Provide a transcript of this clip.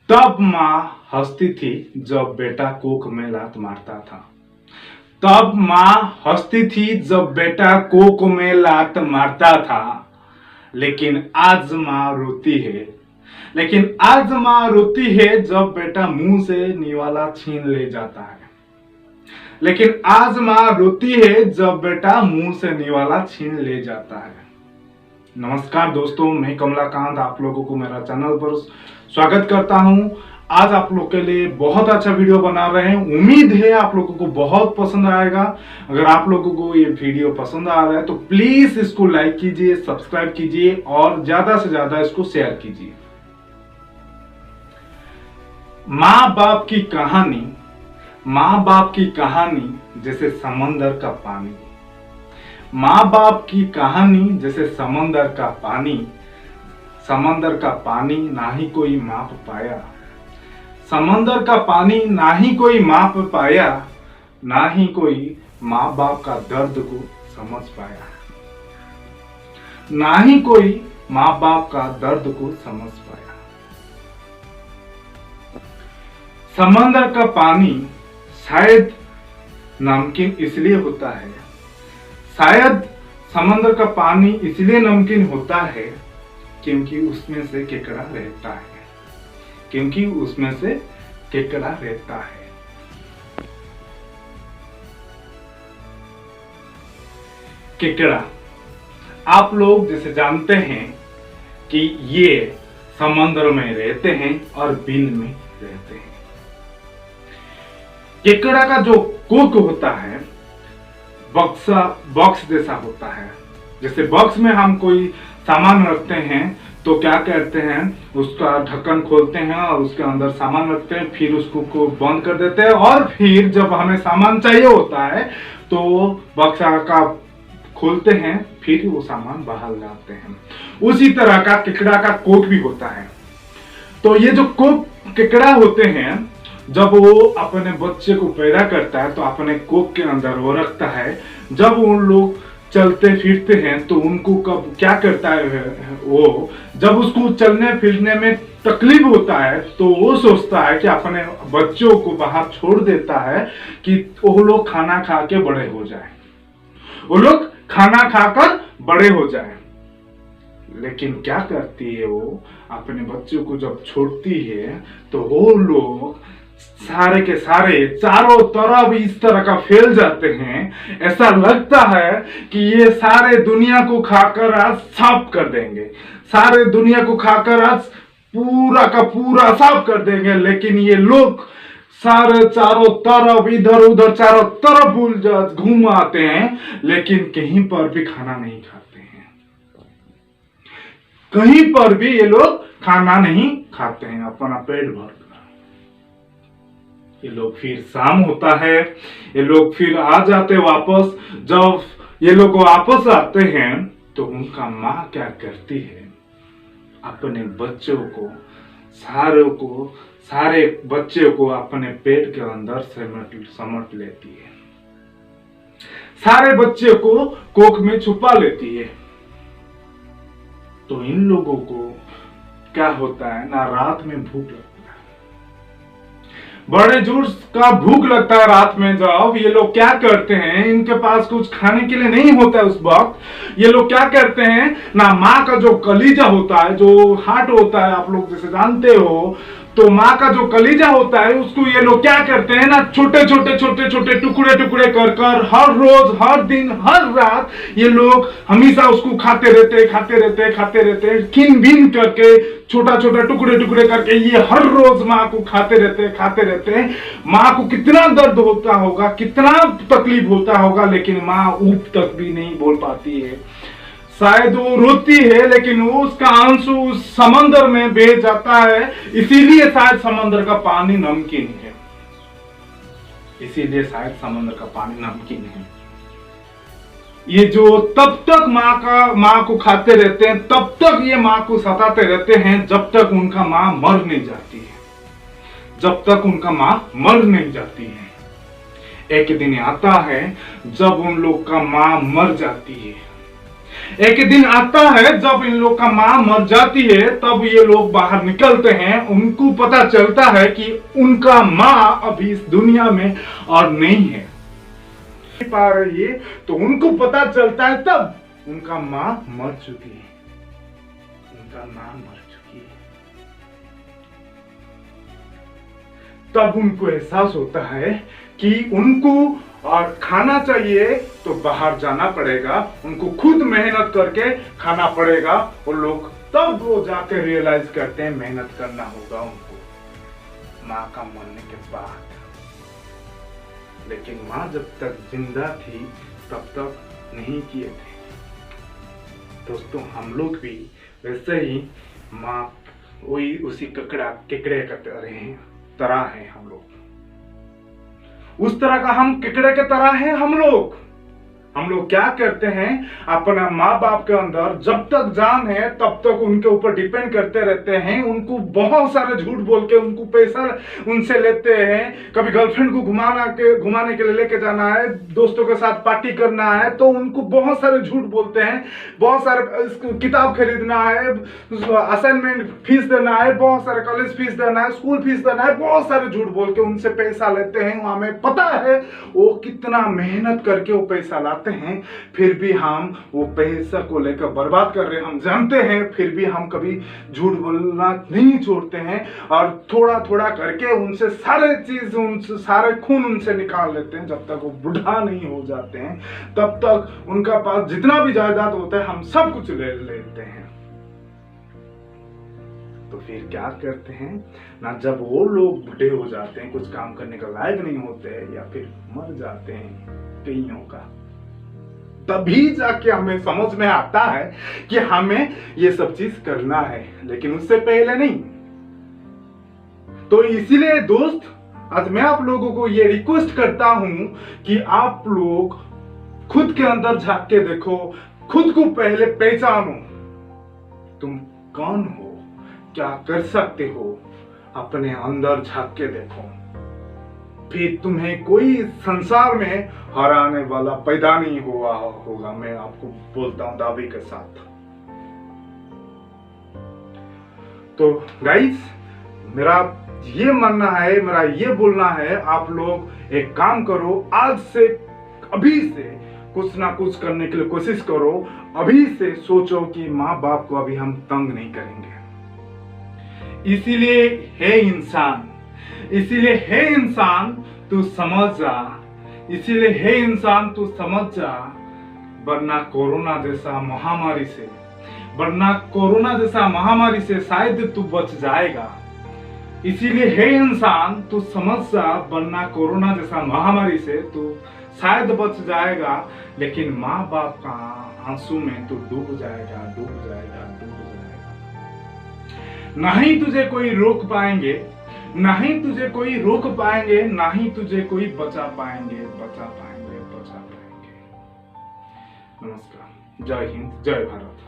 तब माँ हंसती थी जब बेटा कोख में लात मारता था। तब माँ हंसती थी जब बेटा कोख में लात मारता था। लेकिन आज माँ रोती है। लेकिन आज माँ रोती है जब बेटा मुंह से निवाला छीन ले जाता है। लेकिन आज माँ रोती है जब बेटा मुंह से निवाला छीन ले जाता है। नमस्कार दोस्तों, मैं कमलाकांत आप लोगों को मेरा चैनल पर स्वागत करता हूं। आज आप लोग के लिए बहुत अच्छा वीडियो बना रहे हैं। उम्मीद है आप लोगों को बहुत पसंद आएगा। अगर आप लोगों को ये वीडियो पसंद आ रहा है तो प्लीज इसको लाइक कीजिए, सब्सक्राइब कीजिए और ज्यादा से ज्यादा इसको शेयर कीजिए। माँ बाप की कहानी, माँ बाप की कहानी जैसे समंदर का पानी। माँ बाप की कहानी जैसे समंदर का पानी। समंदर का पानी ना ही कोई माप पाया। समंदर का पानी ना ही कोई माप पाया। ना ही कोई माँ बाप का दर्द को समझ पाया। ना ही कोई माँ बाप का दर्द को समझ पाया। समंदर का पानी शायद नमकीन इसलिए होता है, शायद समंदर का पानी इसलिए नमकीन होता है क्योंकि उसमें से केकड़ा रहता है। क्योंकि उसमें से केकड़ा रहता है। केकड़ा, आप लोग जैसे जानते हैं कि ये समंदर में रहते हैं और बिल में रहते हैं। केकड़ा का जो कोक होता है बॉक्स जैसा होता है। जैसे बॉक्स में हम कोई सामान रखते हैं तो क्या करते हैं, उसका ढक्कन खोलते हैं और उसके अंदर सामान रखते हैं, फिर उसको को बंद कर देते हैं और फिर जब हमें सामान चाहिए होता है तो बॉक्स का खोलते हैं, फिर वो सामान बाहर लाते हैं। उसी तरह का केकड़ा का कोक भी होता है। तो ये जो कोक केकड़ा होते हैं, जब वो अपने बच्चे को पैदा करता है तो अपने कोक के अंदर वो रखता है। जब उन लोग चलते फिरते हैं तो उनको कब क्या करता है, वो जब उसको चलने फिरने में तकलीफ होता है तो वो सोचता है कि अपने बच्चों को बाहर छोड़ देता है कि वो लोग खाना खा के बड़े हो जाए, वो लोग खाना खाकर बड़े हो जाए। लेकिन क्या करती है, वो अपने बच्चों को जब छोड़ती है तो वो लोग सारे के सारे चारों तरफ इस तरह का फैल जाते हैं। ऐसा लगता है कि ये सारे दुनिया को खाकर आज साफ कर देंगे, सारे दुनिया को खाकर आज पूरा का पूरा साफ कर देंगे। लेकिन ये लोग सारे चारों तरफ इधर उधर चारों तरफ घूम आते हैं, लेकिन कहीं पर भी खाना नहीं खाते हैं। कहीं पर भी ये लोग खाना नहीं खाते हैं अपना पेट भर। ये लोग फिर शाम होता है, ये लोग फिर आ जाते वापस। जब ये लोग वापस आते हैं तो उनका माँ क्या करती है, अपने बच्चों को सारे बच्चों को अपने पेट के अंदर समट लेती है। सारे बच्चे को कोख में छुपा लेती है। तो इन लोगों को क्या होता है ना, रात में भूख लगती है, बड़े जोर का भूख लगता है रात में। जब ये लोग क्या करते हैं, इनके पास कुछ खाने के लिए नहीं होता है उस वक्त, ये लोग क्या करते हैं ना, माँ का जो कलीजा होता है, जो हार्ट होता है, आप लोग जैसे जानते हो, तो माँ का जो कलीजा होता है उसको ये लोग क्या करते हैं ना, छोटे छोटे टुकड़े कर हर रोज हर दिन हर रात ये लोग हमेशा उसको खाते रहते, खिन भिन करके छोटा टुकड़े करके ये हर रोज माँ को खाते रहते। माँ को कितना दर्द होता होगा, कितना तकलीफ होता होगा, लेकिन माँ ऊप तक भी नहीं बोल पाती है। शायद वो रोती है लेकिन वो उसका आंसू उस समंदर में बह जाता है। इसीलिए शायद समंदर का पानी नमकीन है। इसीलिए शायद समंदर का पानी नमकीन है। ये जो तब तक माँ को खाते रहते हैं, तब तक ये माँ को सताते रहते हैं, जब तक उनका माँ मर नहीं जाती है। जब तक उनका माँ मर नहीं जाती है। एक दिन आता है जब उन लोग का माँ मर जाती है। एक दिन आता है जब इन लोग का माँ मर जाती है, तब ये लोग बाहर निकलते हैं। उनको पता चलता है कि उनका माँ अभी इस दुनिया में और नहीं है, नहीं पा रही है। तो उनको पता चलता है तब उनका माँ मर चुकी है, उनका माँ मर चुकी है। तब उनको एहसास होता है कि उनको और खाना चाहिए तो बाहर जाना पड़ेगा, उनको खुद मेहनत करके खाना पड़ेगा। वो लोग तब वो जाके रियलाइज करते हैं मेहनत करना होगा उनको माँ का मरने के बाद। लेकिन माँ जब तक जिंदा थी तब तक नहीं किए थे। दोस्तों, हम लोग भी वैसे ही माँ वही उसी केकड़े का तरह है। हम लोग उस तरह का, हम केकड़े के तरह हैं। हम लोग क्या करते हैं, अपना माँ बाप के अंदर जब तक जान है तब तक उनके ऊपर डिपेंड करते रहते हैं। उनको बहुत सारे झूठ बोल के उनको पैसा उनसे लेते हैं। कभी गर्लफ्रेंड को घुमाने के लिए लेके जाना है, दोस्तों के साथ पार्टी करना है, तो उनको बहुत सारे झूठ बोलते हैं। बहुत सारे किताब खरीदना है, असाइनमेंट फीस देना है, बहुत सारे कॉलेज फीस देना है, स्कूल फीस देना है, बहुत सारे झूठ बोल के उनसे पैसा लेते हैं। हमें पता है वो कितना मेहनत करके वो पैसा लाते हैं, फिर भी हम वो पैसा को लेकर बर्बाद कर रहे हैं। हम जानते हैं, फिर भी हम कभी झूठ बोलना नहीं छोड़ते हैं और थोड़ा थोड़ा करके उनसे सारे खून उनसे निकाल लेते हैं। जब तक वो बुढ़ा नहीं हो जाते हैं तब तक उनका पास जितना भी जायदाद होता है हम सब कुछ ले लेते हैं। तो फिर क्या करते हैं ना, जब वो लोग बूढ़े हो जाते हैं, कुछ काम करने का लायक नहीं होते हैं या फिर मर जाते हैं कईयों का, तभी जाके हमें समझ में आता है कि हमें ये सब चीज करना है, लेकिन उससे पहले नहीं। तो इसीलिए दोस्त, आज मैं आप लोगों को ये रिक्वेस्ट करता हूं कि आप लोग खुद के अंदर झांक के देखो, खुद को पहले पहचानो। तुम कौन हो, क्या कर सकते हो, अपने अंदर झांक के देखो। फिर तुम्हें कोई संसार में हराने वाला पैदा नहीं हुआ होगा, मैं आपको बोलता हूं दावे के साथ। तो गाइस, मेरा ये मानना है, मेरा ये बोलना है, आप लोग एक काम करो, आज से अभी से कुछ ना कुछ करने के लिए कोशिश करो। अभी से सोचो कि माँ बाप को अभी हम तंग नहीं करेंगे। इसीलिए हे इंसान तू समझ जा, इसीलिए हे इंसान तू समझ जा, वरना कोरोना जैसा महामारी से शायद तू बच जाएगा। इसीलिए हे इंसान तू समझ जा, वरना कोरोना जैसा महामारी से तू शायद बच जाएगा, लेकिन माँ बाप का आंसू में तू डूब जाएगा। नहीं तुझे कोई रोक पाएंगे, नहीं तुझे कोई रोक पाएंगे, नहीं तुझे कोई बचा पाएंगे। नमस्कार, जय हिंद, जय भारत।